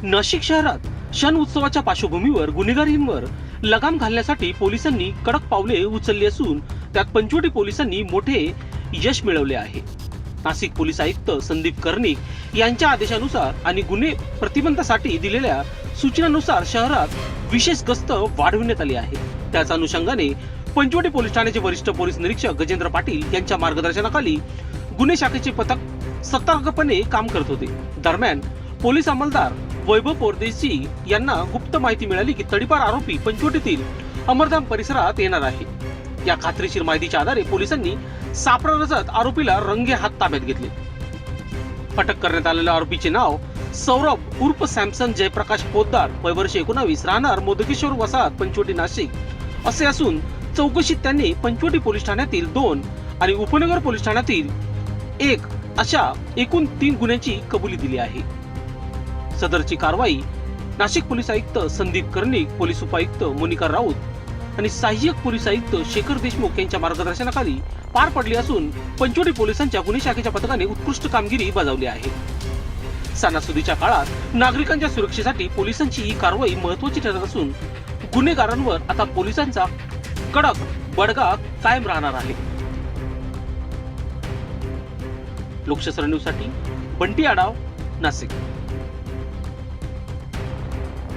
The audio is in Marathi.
नाशिक शहरात क्षण उत्सवाच्या पार्श्वभूमीवर गुन्हेगारींवर लगाम घालण्यासाठी पोलिसांनी कडक पावले उचलली असून त्यात पंचवटी पोलिसांनी मोठे यश मिळवले आहे. नाशिक पोलीस आयुक्त संदीप कर्णिक यांच्या आदेशानुसार आणि गुन्हे प्रतिबंधासाठी दिलेल्या सूचनांनुसार शहरात विशेष गस्त वाढविण्यात आली आहे. त्याच अनुषंगाने पंचवटी पोलीस ठाण्याचे वरिष्ठ पोलीस निरीक्षक गजेंद्र पाटील यांच्या मार्गदर्शनाखाली गुन्हे शाखेचे पथक सतर्कपणे काम करत होते. दरम्यान पोलीस अंमलदार वैभव परदेशी यांना गुप्त माहिती मिळाली की तडीपार आरोपी पंचवटीतील अमरधाम परिसरात येणार आहे. या खात्रीशीर माहितीच्या आधारे पोलिसांनी सापळा रचत आरोपीला रंगे हात ताब्यात घेतले. अटक करण्यात आलेल्या आरोपीचे नाव सौरभ उर्फ सॅमसन जयप्रकाश पोद्दार, वय वर्ष 19, राहणार मोदकेश्वर वसाहत पंचवटी नाशिक असे असून चौकशीत त्यांनी पंचवटी पोलीस ठाण्यातील 2 आणि उपनगर पोलीस ठाण्यातील 1 अशा एकूण 3 गुन्ह्यांची कबुली दिली आहे. सदरची कारवाई नाशिक पोलीस आयुक्त संदीप कर्णिक, पोलीस उपायुक्त मोनिका राऊत आणि सहाय्यक पोलीस आयुक्त शेखर देशमुख यांच्या मार्गदर्शनाखाली पार पडली असून पंचवटी पोलिसांच्या गुन्हे शाखेच्या पथकाने उत्कृष्ट कामगिरी बजावली आहे. सणासुदीच्या काळात नागरिकांच्या सुरक्षेसाठी पोलिसांची ही कारवाई महत्त्वाची ठरत असून गुन्हेगारांवर आता पोलिसांचा कडक बडगा कायम राहणार आहे. लोकशास्त्र न्यूज साठी बंटी आडाव, नाशिक.